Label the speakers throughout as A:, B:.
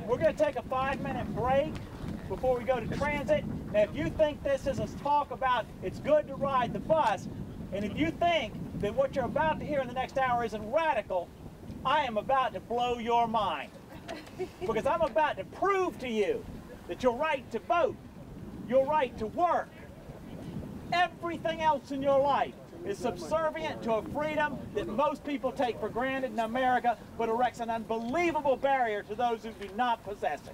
A: We're going to take a 5-minute break before we go to transit. Now, if you think this is a talk about it's good to ride the bus, and if you think that what you're about to hear in the next hour isn't radical, I am about to blow your mind. Because I'm about to prove to you that your right to vote, your right to work, everything else in your life is subservient to a freedom that most people take for granted in America, but erects an unbelievable barrier to those who do not possess it.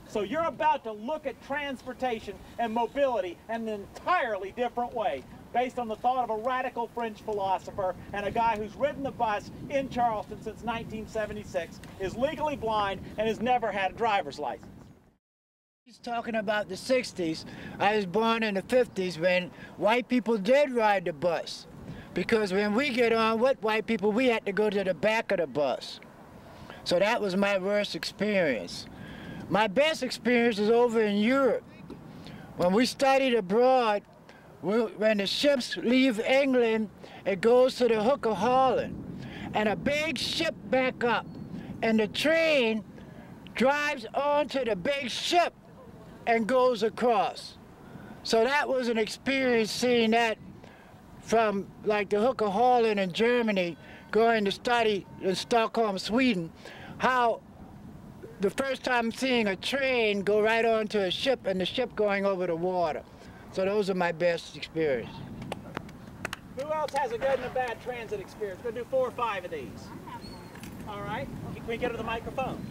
A: So you're about to look at transportation and mobility in an entirely different way, based on the thought of a radical French philosopher and a guy who's ridden the bus in Charleston since 1976, is legally blind, and has never had a driver's license.
B: He's talking about the 60s. I was born in the 50s when white people did ride the bus. Because when we get on with white people, we had to go to the back of the bus. So that was my worst experience. My best experience is over in Europe. When we studied abroad, when the ships leave England, it goes to the Hook of Holland. And a big ship back up. And the train drives onto the big ship and goes across. So that was an experience, seeing that from like the Hook of Holland in Germany, going to study in Stockholm, Sweden, how the first time seeing a train go right onto a ship and the ship going over the water. So those are my best experiences.
A: Who else has a good and a bad transit experience? We're going to do 4 or 5 of these. All right, can we get to the microphone?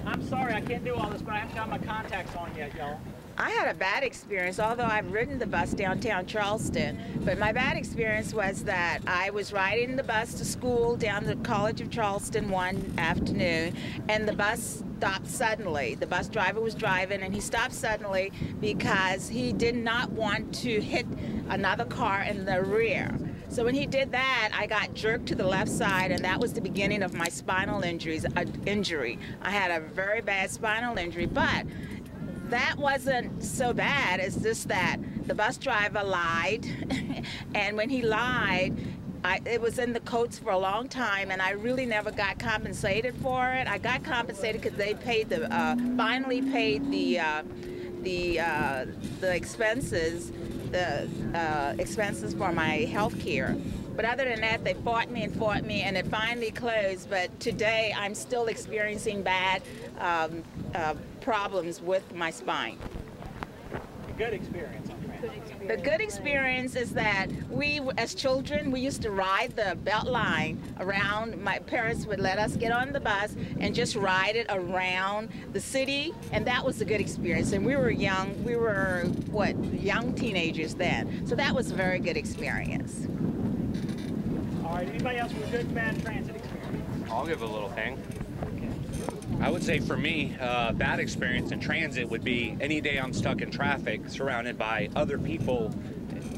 A: I'm sorry, I can't do all this, but I haven't got my contacts on yet, y'all.
C: I had a bad experience, although I've ridden the bus downtown Charleston. But my bad experience was that I was riding the bus to school down the College of Charleston one afternoon, and the bus stopped suddenly. The bus driver was driving, and he stopped suddenly because he did not want to hit another car in the rear. So when he did that, I got jerked to the left side, and that was the beginning of my spinal injury. I had a very bad spinal injury, but that wasn't so bad. It's just that the bus driver lied, and when he lied, it was in the codes for a long time, and I really never got compensated for it. I got compensated because they paid finally paid the expenses. The expenses for my health care. But other than that, they fought me, and it finally closed. But today, I'm still experiencing bad problems with my spine.
A: A good experience on transit.
C: The good experience is that we, as children, we used to ride the belt line around. My parents would let us get on the bus and just ride it around the city, and that was a good experience. And we were young. We were, what, young teenagers then. So that was a very good experience.
A: All right, anybody else with a good and bad transit experience?
D: I'll give a little thing. I would say for me, bad experience in transit would be any day I'm stuck in traffic surrounded by other people,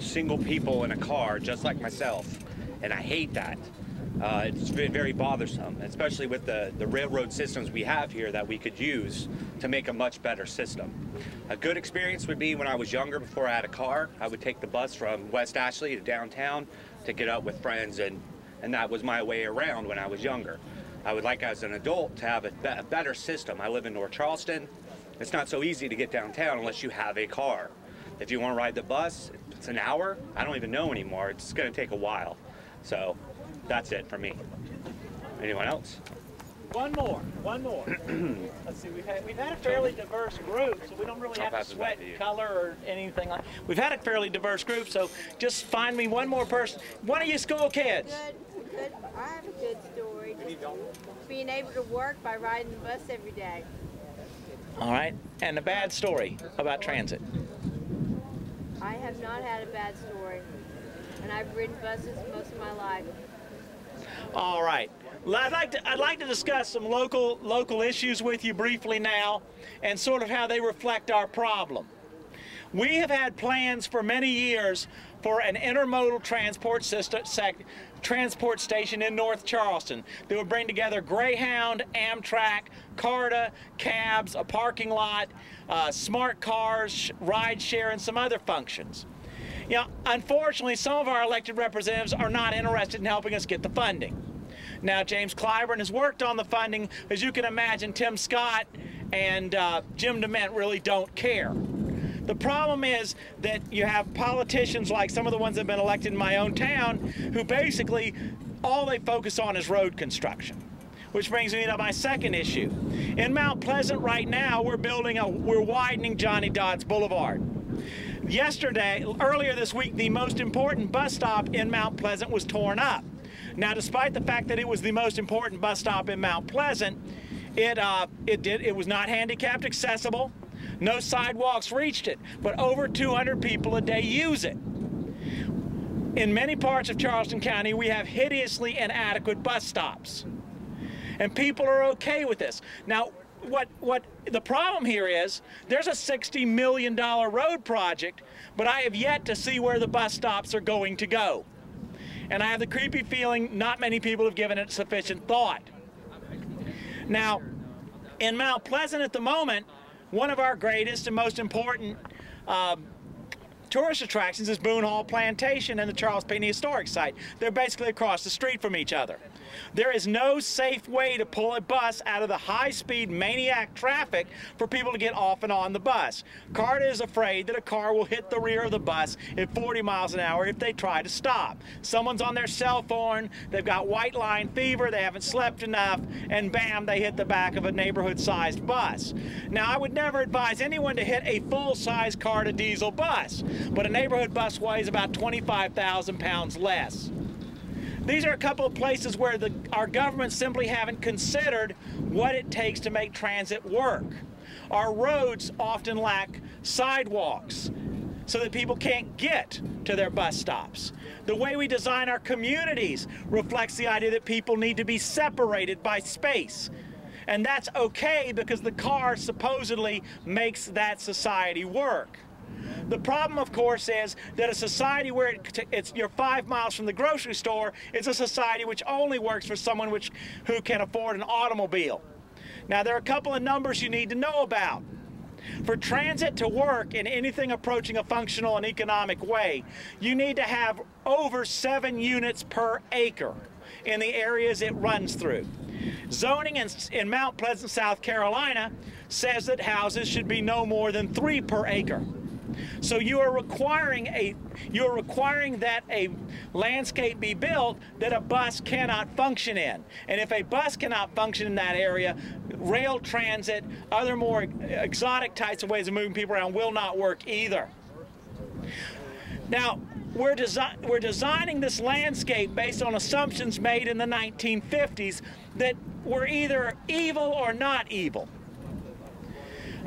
D: single people in a car just like myself, and I hate that. It's very bothersome, especially with the railroad systems we have here that we could use to make a much better system. A good experience would be when I was younger, before I had a car, I would take the bus from West Ashley to downtown to get up with friends, and that was my way around when I was younger. I would like, as an adult, to have a better system. I live in North Charleston. It's not so easy to get downtown unless you have a car. If you want to ride the bus, it's an hour. I don't even know anymore. It's going to take a while. So that's it for me. Anyone else?
A: One more. Let's see, we've had a fairly diverse group, so we don't really have to sweat color or anything like. We've had a fairly diverse group, so just find me one more person. One of you school kids.
E: Good. I have a good story. Just being able to work by riding the bus every day.
A: All right, and a bad story about transit.
E: I have not had a bad story, and I've ridden buses most of my life.
A: All right. Well, I'd like to discuss some local issues with you briefly now, and sort of how they reflect our problem. We have had plans for many years for an intermodal transport station in North Charleston that would bring together Greyhound, Amtrak, CARTA, cabs, a parking lot, smart cars, ride share, and some other functions. You know, unfortunately, some of our elected representatives are not interested in helping us get the funding. Now, James Clyburn has worked on the funding. As you can imagine, Tim Scott and Jim DeMint really don't care. The problem is that you have politicians like some of the ones that have been elected in my own town who basically all they focus on is road construction. Which brings me to my second issue. In Mount Pleasant right now, we're widening Johnny Dodds Boulevard. Earlier this week, the most important bus stop in Mount Pleasant was torn up. Now, despite the fact that it was the most important bus stop in Mount Pleasant, it was not handicapped accessible. No sidewalks reached it, but over 200 people a day use it. In many parts of Charleston County, we have hideously inadequate bus stops. And people are okay with this. Now, what the problem here is, there's a $60 million road project, but I have yet to see where the bus stops are going to go. And I have the creepy feeling not many people have given it sufficient thought. Now, in Mount Pleasant at the moment, one of our greatest and most important tourist attractions is Boone Hall Plantation and the Charles Peany Historic Site. They're basically across the street from each other. There is no safe way to pull a bus out of the high-speed maniac traffic for people to get off and on the bus. CARTA is afraid that a car will hit the rear of the bus at 40 miles an hour if they try to stop. Someone's on their cell phone, they've got white line fever, they haven't slept enough, and bam, they hit the back of a neighborhood-sized bus. Now, I would never advise anyone to hit a full-size CARTA diesel bus, but a neighborhood bus weighs about 25,000 pounds less. These are a couple of places where our government simply haven't considered what it takes to make transit work. Our roads often lack sidewalks so that people can't get to their bus stops. The way we design our communities reflects the idea that people need to be separated by space. And that's okay because the car supposedly makes that society work. The problem, of course, is that a society where you're 5 miles from the grocery store is a society which only works for someone who can afford an automobile. Now, there are a couple of numbers you need to know about. For transit to work in anything approaching a functional and economic way, you need to have over 7 units per acre in the areas it runs through. Zoning in Mount Pleasant, South Carolina, says that houses should be no more than 3 per acre. So you are requiring that a landscape be built that a bus cannot function in. And if a bus cannot function in that area, rail transit, other more exotic types of ways of moving people around will not work either. Now, we're designing this landscape based on assumptions made in the 1950s that were either evil or not evil.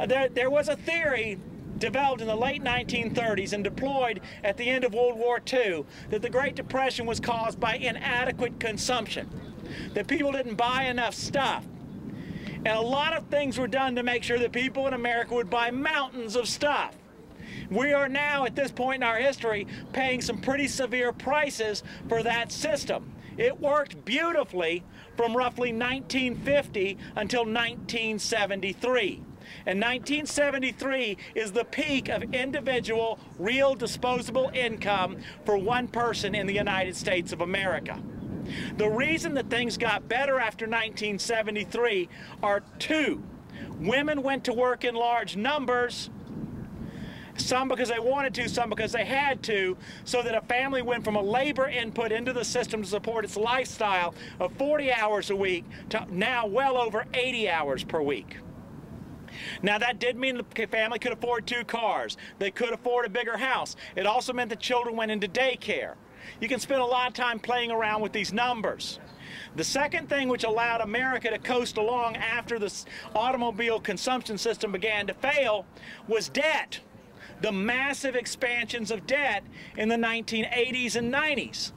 A: There was a theory developed in the late 1930s and deployed at the end of World War II that the Great Depression was caused by inadequate consumption, that people didn't buy enough stuff. And a lot of things were done to make sure that people in America would buy mountains of stuff. We are now, at this point in our history, paying some pretty severe prices for that system. It worked beautifully from roughly 1950 until 1973. And 1973 is the peak of individual, real disposable income for one person in the United States of America. The reason that things got better after 1973 are two. Women went to work in large numbers, some because they wanted to, some because they had to, so that a family went from a labor input into the system to support its lifestyle of 40 hours a week to now well over 80 hours per week. Now, that did mean the family could afford 2 cars. They could afford a bigger house. It also meant the children went into daycare. You can spend a lot of time playing around with these numbers. The second thing which allowed America to coast along after the automobile consumption system began to fail was debt. The massive expansions of debt in the 1980s and 90s,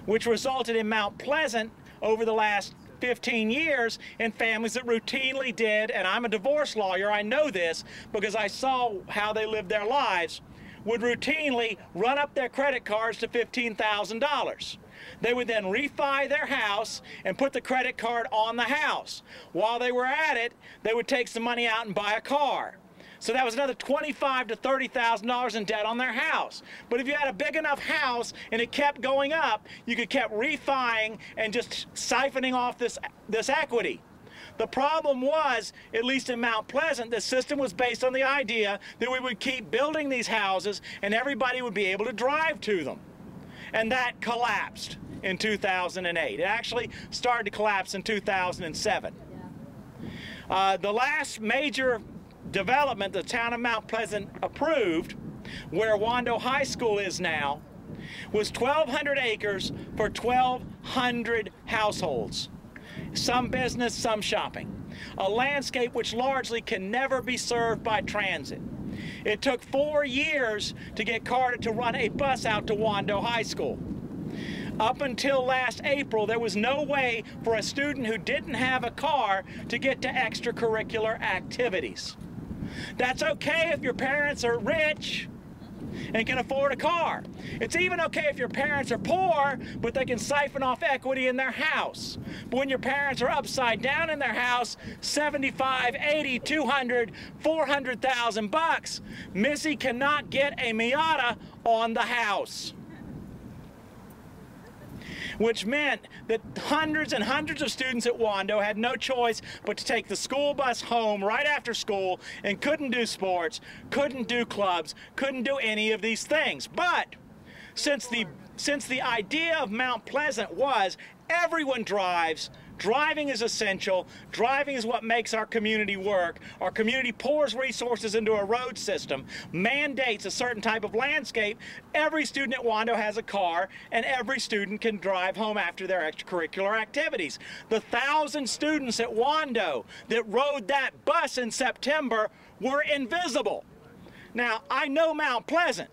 A: which resulted in Mount Pleasant over the last 15 years in families that routinely did, and I'm a divorce lawyer, I know this because I saw how they lived their lives, would routinely run up their credit cards to $15,000. They would then refi their house and put the credit card on the house. While they were at it, they would take some money out and buy a car. So that was another $25,000 to $30,000 in debt on their house. But if you had a big enough house and it kept going up, you could keep refining and just siphoning off this equity. The problem was, at least in Mount Pleasant, the system was based on the idea that we would keep building these houses and everybody would be able to drive to them. And that collapsed in 2008. It actually started to collapse in 2007. The last major development the town of Mount Pleasant approved, where Wando High School is now, was 1,200 acres for 1,200 households. Some business, some shopping. A landscape which largely can never be served by transit. It took 4 years to get CARTA to run a bus out to Wando High School. Up until last April, there was no way for a student who didn't have a car to get to extracurricular activities. That's okay if your parents are rich and can afford a car. It's even okay if your parents are poor, but they can siphon off equity in their house. But when your parents are upside down in their house, 75, 80, 200, 400,000 bucks, Missy cannot get a Miata on the house. Which meant that hundreds and hundreds of students at Wando had no choice but to take the school bus home right after school and couldn't do sports, couldn't do clubs, couldn't do any of these things. But since the idea of Mount Pleasant was everyone drives, driving is essential, driving is what makes our community work, our community pours resources into a road system, mandates a certain type of landscape, every student at Wando has a car and every student can drive home after their extracurricular activities. The 1,000 students at Wando that rode that bus in September were invisible. Now, I know Mount Pleasant.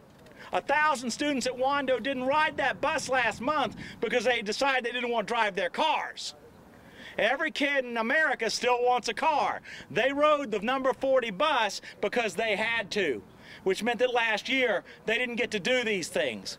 A: 1,000 students at Wando didn't ride that bus last month because they decided they didn't want to drive their cars. Every kid in America still wants a car. They rode the number 40 bus because they had to, which meant that last year they didn't get to do these things.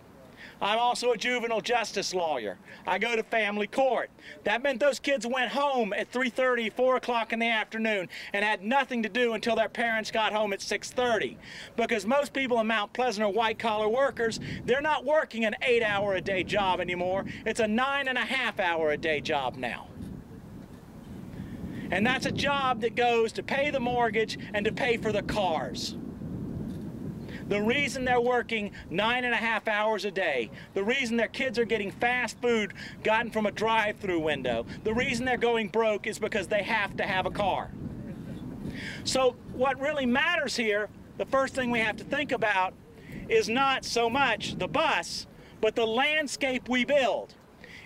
A: I'm also a juvenile justice lawyer. I go to family court. That meant those kids went home at 3:30, 4 o'clock in the afternoon and had nothing to do until their parents got home at 6:30. Because most people in Mount Pleasant are white-collar workers. They're not working an 8-hour-a-day job anymore. It's a 9.5-hour-a-day job now. And that's a job that goes to pay the mortgage and to pay for the cars. The reason they're working 9.5 hours a day, the reason their kids are getting fast food gotten from a drive-through window, the reason they're going broke is because they have to have a car. So what really matters here, the first thing we have to think about, is not so much the bus, but the landscape we build.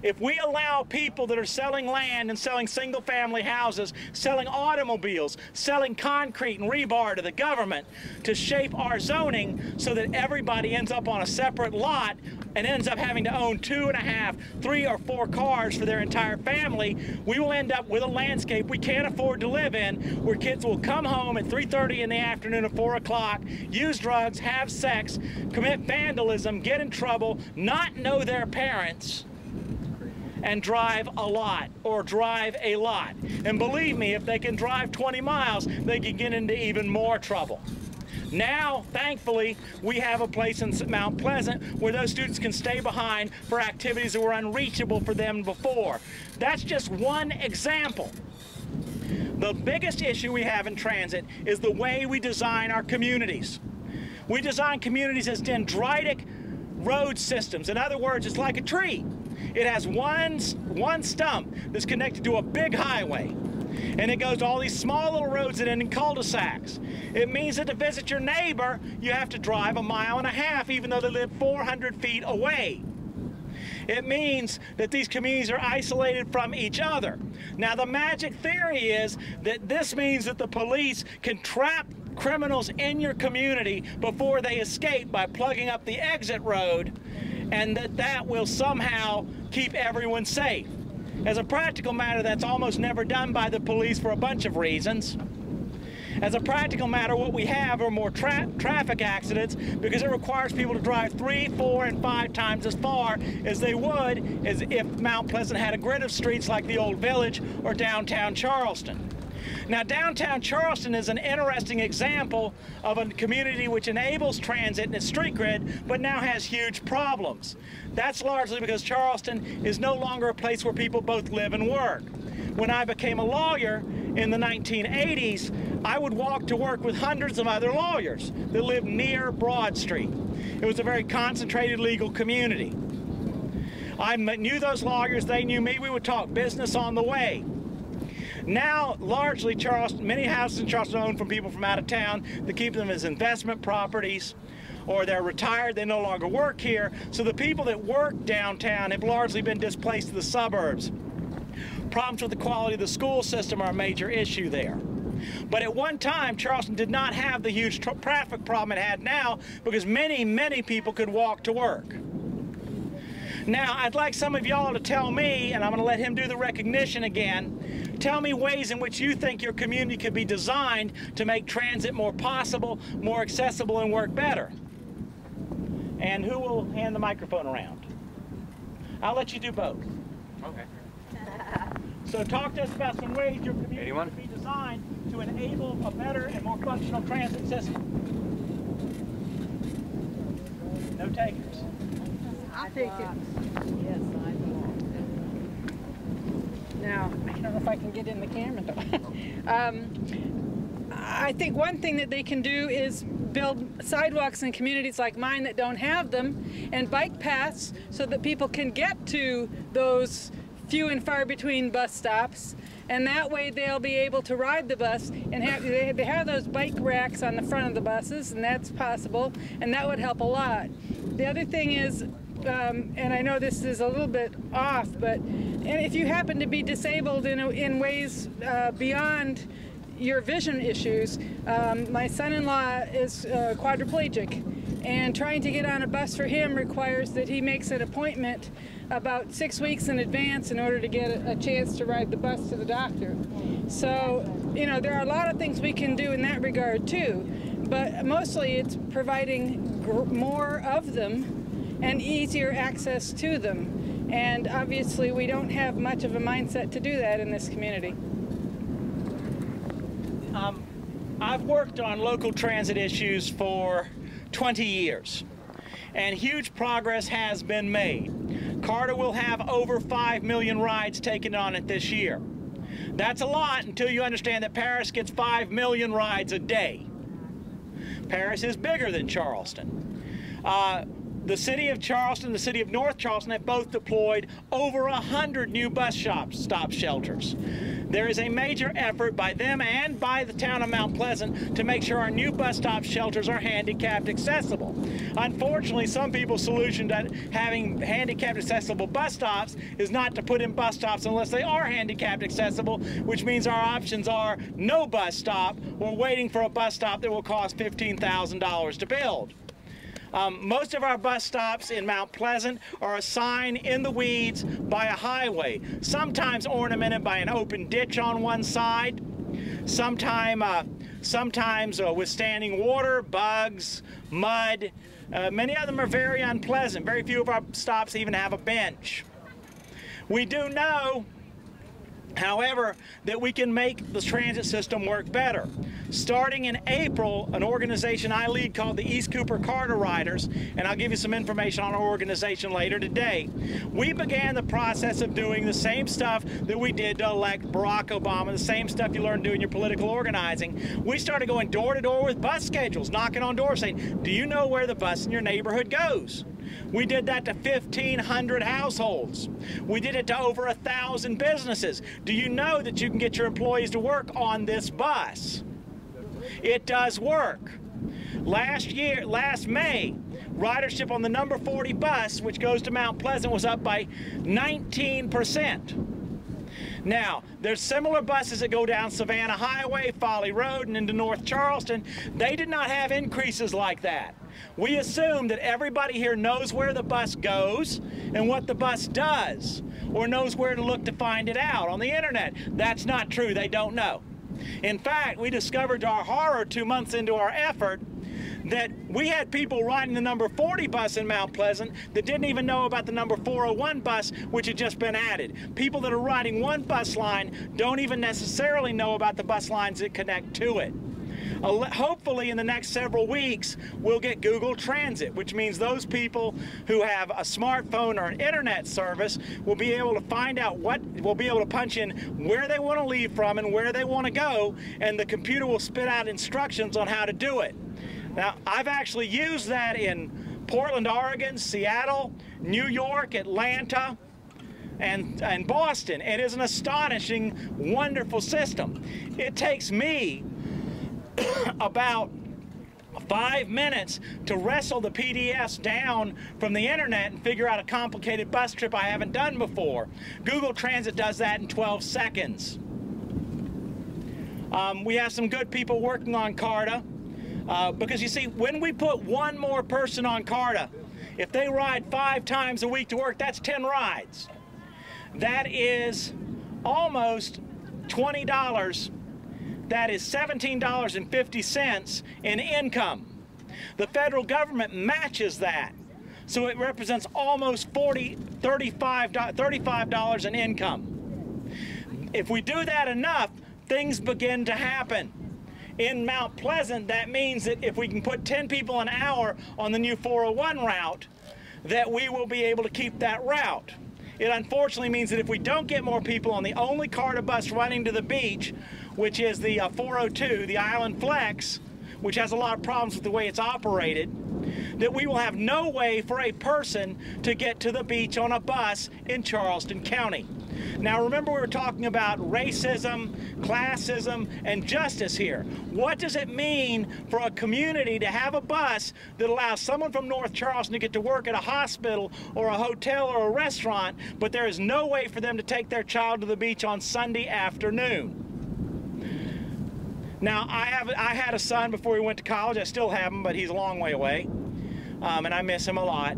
A: If we allow people that are selling land and selling single-family houses, selling automobiles, selling concrete and rebar to the government to shape our zoning so that everybody ends up on a separate lot and ends up having to own 2.5, 3 or 4 cars for their entire family, we will end up with a landscape we can't afford to live in, where kids will come home at 3:30 in the afternoon or 4 o'clock, use drugs, have sex, commit vandalism, get in trouble, not know their parents, and drive a lot or drive a lot. And believe me, if they can drive 20 miles, they can get into even more trouble. Now, thankfully, we have a place in Mount Pleasant where those students can stay behind for activities that were unreachable for them before. That's just one example. The biggest issue we have in transit is the way we design our communities. We design communities as dendritic road systems. In other words, it's like a tree. It has one stump that's connected to a big highway, and it goes to all these small little roads that end in cul-de-sacs. It means that to visit your neighbor, you have to drive 1.5 miles, even though they live 400 feet away. It means that these communities are isolated from each other. Now, the magic theory is that this means that the police can trap criminals in your community before they escape by plugging up the exit road, and that will somehow keep everyone safe. As a practical matter, that's almost never done by the police for a bunch of reasons. As a practical matter, what we have are more traffic accidents because it requires people to drive 3, 4, and 5 times as far as they would as if Mount Pleasant had a grid of streets like the Old Village or downtown Charleston. Now, downtown Charleston is an interesting example of a community which enables transit in its street grid, but now has huge problems. That's largely because Charleston is no longer a place where people both live and work. When I became a lawyer in the 1980s, I would walk to work with hundreds of other lawyers that lived near Broad Street. It was a very concentrated legal community. I knew those lawyers, they knew me, we would talk business on the way. Now, largely, many houses in Charleston are owned from people from out of town that keep them as investment properties, or they're retired, they no longer work here, so the people that work downtown have largely been displaced to the suburbs. Problems with the quality of the school system are a major issue there. But at one time, Charleston did not have the huge traffic problem it had now because many, many people could walk to work. Now, I'd like some of y'all to tell me, and I'm going to let him do the recognition again, tell me ways in which you think your community could be designed to make transit more possible, more accessible, and work better. And who will hand the microphone around? I'll let you do both.
D: Okay.
A: So talk to us about some ways your community could be designed to enable a better and more functional transit system. No takers.
F: I think yes, I know. Now, I don't know if I can get in the camera though. I think one thing that they can do is build sidewalks in communities like mine that don't have them, and bike paths so that people can get to those few and far between bus stops, and that way they'll be able to ride the bus and they have those bike racks on the front of the buses, and that's possible, and that would help a lot. The other thing is, and I know this is a little bit off, but if you happen to be disabled in ways beyond your vision issues, my son-in-law is quadriplegic, and trying to get on a bus for him requires that he makes an appointment about 6 weeks in advance in order to get a chance to ride the bus to the doctor. So, you know, there are a lot of things we can do in that regard too, but mostly it's providing more of them and easier access to them. And obviously we don't have much of a mindset to do that in this community.
A: I've worked on local transit issues for 20 years, and huge progress has been made. CARTA will have over 5 million rides taken on it this year. That's a lot until you understand that Paris gets 5 million rides a day. Paris is bigger than Charleston. The city of Charleston, the city of North Charleston have both deployed over 100 new bus stop shelters. There is a major effort by them and by the town of Mount Pleasant to make sure our new bus stop shelters are handicapped accessible. Unfortunately, some people's solution to having handicapped accessible bus stops is not to put in bus stops unless they are handicapped accessible, which means our options are no bus stop or waiting for a bus stop that will cost $15,000 to build. Most of our bus stops in Mount Pleasant are a sign in the weeds by a highway, sometimes ornamented by an open ditch on one side, sometimes withstanding water, bugs, mud. Many of them are very unpleasant. Very few of our stops even have a bench. We do know, however, that we can make the transit system work better. Starting in April, an organization I lead called the East Cooper Carter Riders, and I'll give you some information on our organization later today, we began the process of doing the same stuff that we did to elect Barack Obama, the same stuff you learn to do in your political organizing. We started going door to door with bus schedules, knocking on doors saying, do you know where the bus in your neighborhood goes? We did that to 1,500 households. We did it to over 1,000 businesses. Do you know that you can get your employees to work on this bus? It does work. Last May, ridership on the number 40 bus, which goes to Mount Pleasant, was up by 19%. Now, there's similar buses that go down Savannah Highway, Folly Road, and into North Charleston. They did not have increases like that. We assume that everybody here knows where the bus goes and what the bus does, or knows where to look to find it out on the internet. That's not true. They don't know. In fact, we discovered to our horror 2 months into our effort that we had people riding the number 40 bus in Mount Pleasant that didn't even know about the number 401 bus, which had just been added. People that are riding one bus line don't even necessarily know about the bus lines that connect to it. Hopefully in the next several weeks we'll get Google Transit, which means those people who have a smartphone or an internet service will be able to find out will be able to punch in where they want to leave from and where they want to go, and the computer will spit out instructions on how to do it. Now, I've actually used that in Portland, Oregon, Seattle, New York, Atlanta, and Boston. It is an astonishing, wonderful system. It takes me about 5 minutes to wrestle the PDFs down from the internet and figure out a complicated bus trip I haven't done before. Google Transit does that in 12 seconds. We have some good people working on CARTA, because you see, when we put one more person on CARTA, if they ride 5 times a week to work, that's 10 rides. That is almost $20. That is $17.50 in income. The federal government matches that, so it represents almost $35 in income. If we do that enough, things begin to happen. In Mount Pleasant, that means that if we can put 10 people an hour on the new 401 route, that we will be able to keep that route. It unfortunately means that if we don't get more people on the only CARTA bus running to the beach, which is the 402, the Island Flex, which has a lot of problems with the way it's operated, that we will have no way for a person to get to the beach on a bus in Charleston County. Now remember, we were talking about racism, classism, and justice here. What does it mean for a community to have a bus that allows someone from North Charleston to get to work at a hospital or a hotel or a restaurant, but there is no way for them to take their child to the beach on Sunday afternoon? Now, I had a son before he went to college. I still have him, but he's a long way away, and I miss him a lot.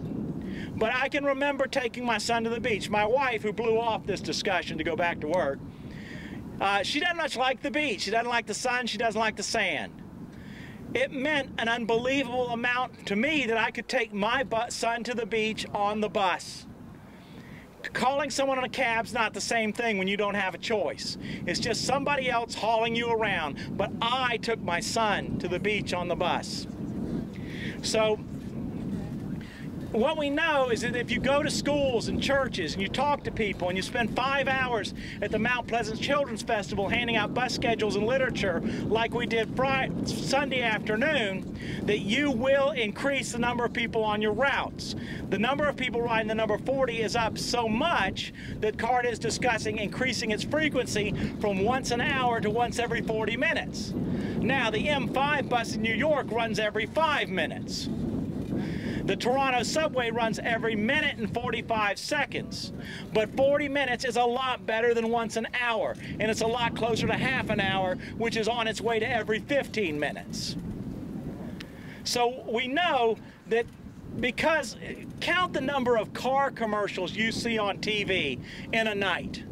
A: But I can remember taking my son to the beach. My wife, who blew off this discussion to go back to work, she doesn't much like the beach. She doesn't like the sun. She doesn't like the sand. It meant an unbelievable amount to me that I could take my son to the beach on the bus. Calling someone on a cab's not the same thing when you don't have a choice. It's just somebody else hauling you around. But I took my son to the beach on the bus. So what we know is that if you go to schools and churches and you talk to people and you spend 5 hours at the Mount Pleasant Children's Festival handing out bus schedules and literature like we did Sunday afternoon, that you will increase the number of people on your routes. The number of people riding the number 40 is up so much that CARTA is discussing increasing its frequency from once an hour to once every 40 minutes. Now, the M5 bus in New York runs every 5 minutes. The Toronto subway runs every minute and 45 seconds. But 40 minutes is a lot better than once an hour, and it's a lot closer to half an hour, which is on its way to every 15 minutes. So we know that, because count the number of car commercials you see on TV in a night,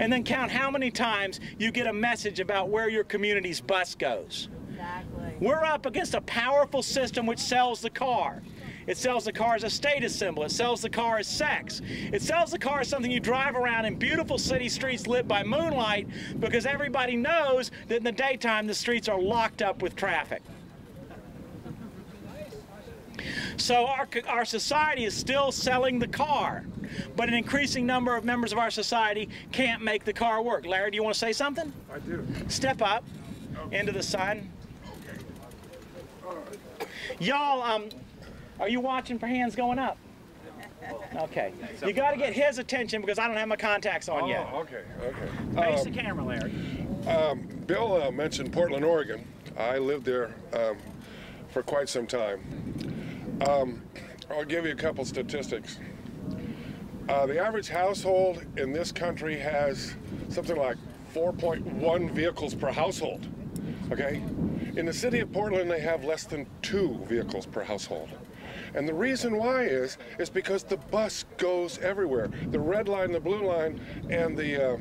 A: and then count how many times you get a message about where your community's bus goes.
E: Exactly.
A: We're up against a powerful system which sells the car. It sells the car as a status symbol. It sells the car as sex. It sells the car as something you drive around in beautiful city streets lit by moonlight, because everybody knows that in the daytime the streets are locked up with traffic. So our society is still selling the car, but an increasing number of members of our society can't make the car work. Larry, do you want to say something?
G: I do.
A: Step up into the sun. Y'all, are you watching for hands going up? Okay. You got to get his attention because I don't have my contacts on yet.
G: Okay.
A: Face the camera, Larry.
G: Bill mentioned Portland, Oregon. I lived there for quite some time. I'll give you a couple statistics. The average household in this country has something like 4.1 vehicles per household. Okay? In the city of Portland, they have less than 2 vehicles per household. And the reason why is because the bus goes everywhere. The red line, the blue line, and the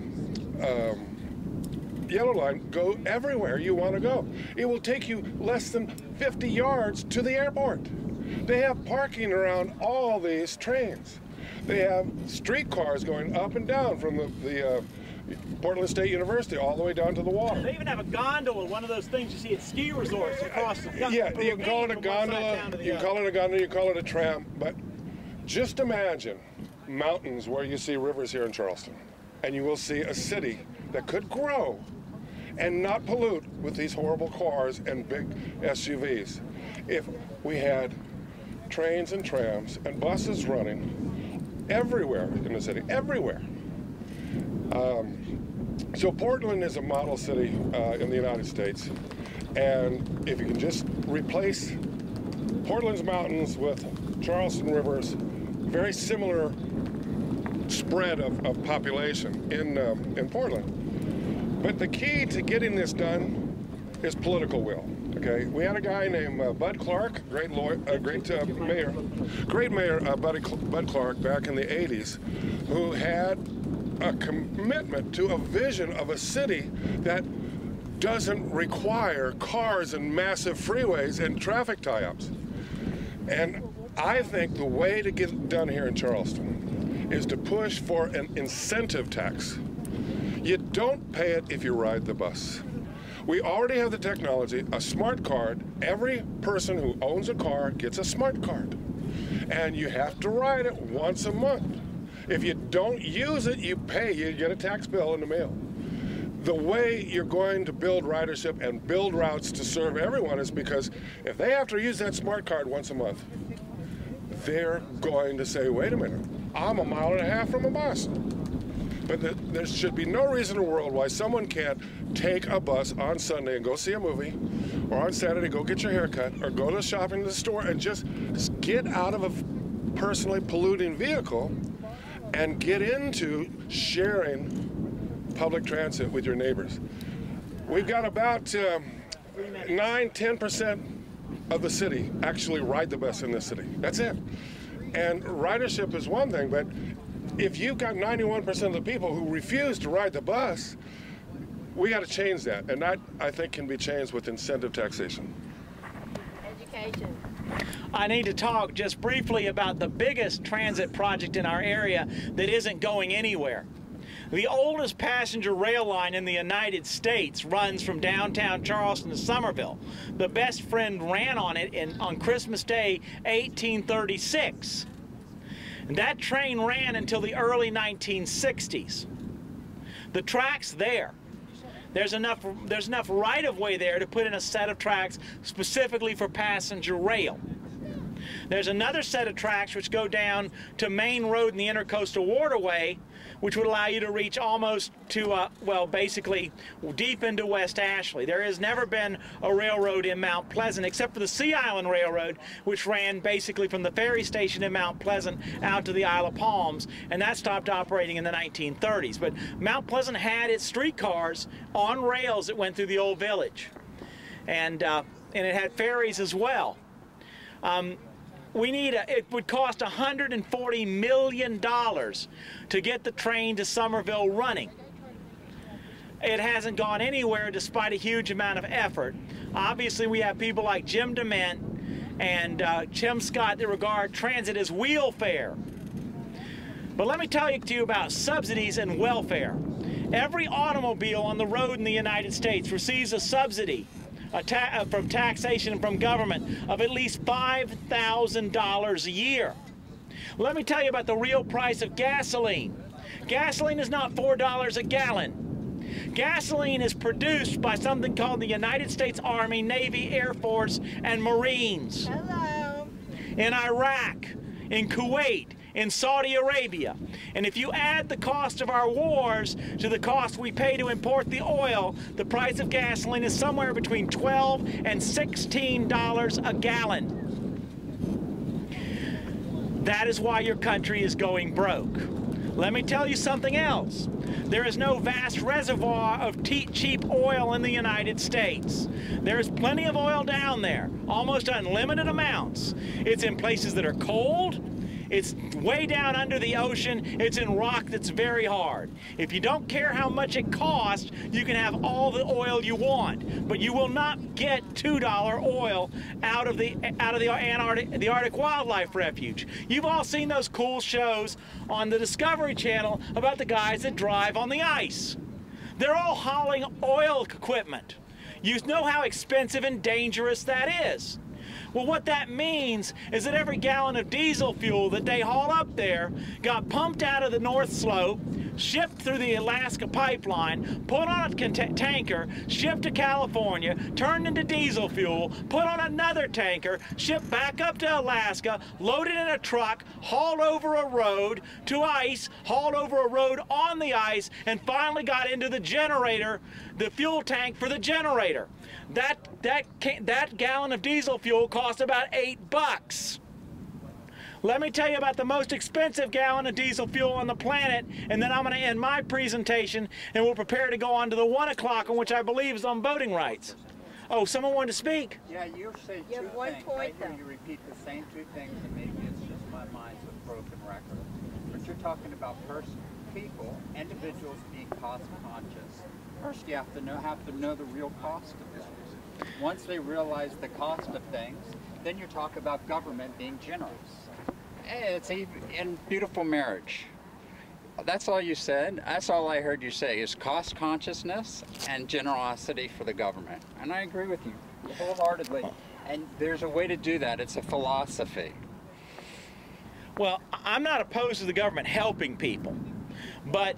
G: yellow line go everywhere you want to go. It will take you less than 50 yards to the airport. They have parking around all these trains. They have streetcars going up and down from the Portland State University all the way down to the water.
A: They even have a gondola, one of those things you see at ski resorts across the country.
G: Yeah, you can call it a gondola, you can call it a gondola, you can call it a tram, but just imagine mountains where you see rivers here in Charleston, and you will see a city that could grow and not pollute with these horrible cars and big SUVs. If we had trains and trams and buses running everywhere in the city, everywhere. So Portland is a model city in the United States, and if you can just replace Portland's mountains with Charleston rivers, very similar spread of population in Portland. But the key to getting this done is political will. Okay, we had a guy named Bud Clark, great mayor, Bud Clark back in the 80s, who had a commitment to a vision of a city that doesn't require cars and massive freeways and traffic tie-ups. And I think the way to get it done here in Charleston is to push for an incentive tax. You don't pay it if you ride the bus. We already have the technology, a smart card. Every person who owns a car gets a smart card. And you have to ride it once a month. If you don't use it, you pay. You get a tax bill in the mail. The way you're going to build ridership and build routes to serve everyone is because if they have to use that smart card once a month, they're going to say, wait a minute, I'm 1.5 miles from a bus. But there should be no reason in the world why someone can't take a bus on Sunday and go see a movie, or on Saturday go get your hair cut, or go to shopping to the store and just get out of a personally polluting vehicle and get into sharing public transit with your neighbors. We've got about 9–10% of the city actually ride the bus in this city. That's it. And ridership is one thing, but if you've got 91% of the people who refuse to ride the bus, we got to change that. And that, I think, can be changed with incentive taxation.
E: Education.
A: I need to talk just briefly about the biggest transit project in our area that isn't going anywhere. The oldest passenger rail line in the United States runs from downtown Charleston to Somerville. The best friend ran on it on Christmas Day, 1836. And that train ran until the early 1960s. The track's there. There's enough right-of-way there to put in a set of tracks specifically for passenger rail. There's another set of tracks which go down to Main Road and the Intercoastal Waterway, which would allow you to reach almost to, well, basically deep into West Ashley. There has never been a railroad in Mount Pleasant except for the Sea Island Railroad, which ran basically from the ferry station in Mount Pleasant out to the Isle of Palms, and that stopped operating in the 1930s. But Mount Pleasant had its streetcars on rails that went through the old village, and it had ferries as well. It would cost $140 million to get the train to Somerville running. It hasn't gone anywhere despite a huge amount of effort. Obviously, we have people like Jim DeMint and Tim Scott that regard transit as wheelfare. But let me tell you about subsidies and welfare. Every automobile on the road in the United States receives a subsidy from taxation from government of at least $5,000 a year. Let me tell you about the real price of gasoline. Gasoline is not $4 a gallon. Gasoline is produced by something called the United States Army, Navy, Air Force, and Marines.
E: Hello.
A: In Iraq, in Kuwait, in Saudi Arabia. And if you add the cost of our wars to the cost we pay to import the oil, the price of gasoline is somewhere between $12 and $16 a gallon. That is why your country is going broke. Let me tell you something else. There is no vast reservoir of cheap oil in the United States. There's plenty of oil down there, almost unlimited amounts. It's in places that are cold, It's way down under the ocean. It's in rock that's very hard. If you don't care how much it costs, you can have all the oil you want, but you will not get $2 oil out of the Arctic Wildlife Refuge. You've all seen those cool shows on the Discovery Channel about the guys that drive on the ice. They're all hauling oil equipment. You know how expensive and dangerous that is. Well, what that means is that every gallon of diesel fuel that they haul up there got pumped out of the North Slope, shipped through the Alaska pipeline, put on a tanker, shipped to California, turned into diesel fuel, put on another tanker, shipped back up to Alaska, loaded in a truck, hauled over a road to ice, hauled over a road on the ice, and finally got into the generator, the fuel tank for the generator. That gallon of diesel fuel cost about $8. Let me tell you about the most expensive gallon of diesel fuel on the planet, and then I'm going to end my presentation, and we'll prepare to go on to the 1 o'clock, on which I believe is on voting rights. Oh, someone wanted to speak?
H: Yeah, you say two things. I hear you repeat the same two things, and maybe it's just my mind's a broken record. But you're talking about people, individuals being cost conscious. First, you have to know the real cost of things. Once they realize the cost of things, then you talk about government being generous. It's in beautiful marriage. That's all you said. That's all I heard you say is cost consciousness and generosity for the government. And I agree with you wholeheartedly. And there's a way to do that. It's a philosophy.
A: Well, I'm not opposed to the government helping people, but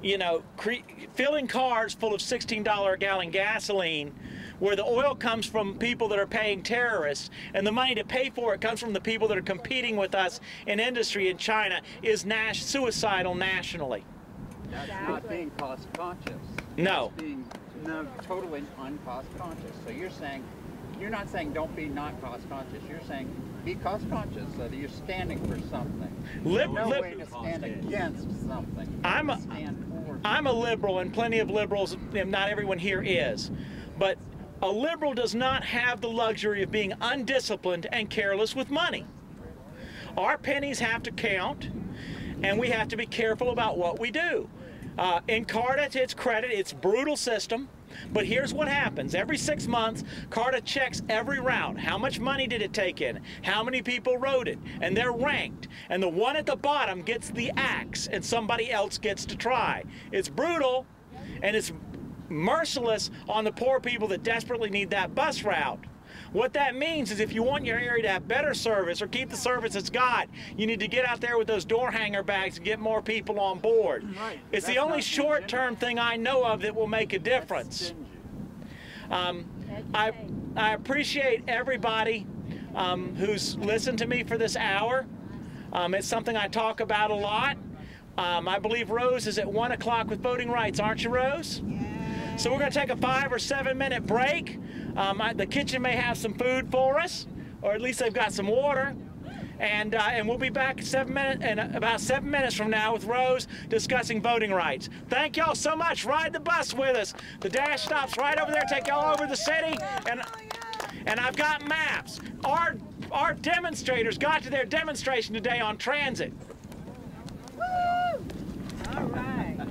A: you know, filling cars full of $16 a gallon gasoline where the oil comes from people that are paying terrorists and the money to pay for it comes from the people that are competing with us in industry in China is suicidal nationally.
H: That's not being cost conscious.
A: No.
H: That's being totally uncost conscious. So you're not saying don't be not cost conscious. You're saying be cost conscious so that you're standing for something. No way to stand against something.
A: I'm a liberal, and plenty of liberals, not everyone here is, but a liberal does not have the luxury of being undisciplined and careless with money. Our pennies have to count, and we have to be careful about what we do. In CARTA, to its credit, it's a brutal system, but here's what happens. Every 6 months, CARTA checks every route. How much money did it take in? How many people rode it? And they're ranked. And the one at the bottom gets the axe, and somebody else gets to try. It's brutal, and it's merciless on the poor people that desperately need that bus route. What that means is if you want your area to have better service or keep the service it's got, you need to get out there with those door hanger bags and get more people on board. Right. It's the only short-term thing I know of that will make a difference. I appreciate everybody who's listened to me for this hour. It's something I talk about a lot. I believe Rose is at 1 o'clock with voting rights, aren't you, Rose? Yeah. So we're going to take a 5 or 7 minute break. The kitchen may have some food for us, or at least they've got some water. And we'll be back in about 7 minutes from now with Rose discussing voting rights. Thank y'all so much. Ride the bus with us. The dash stops right over there. Take y'all over the city. And I've got maps. Our demonstrators got to their demonstration today on transit.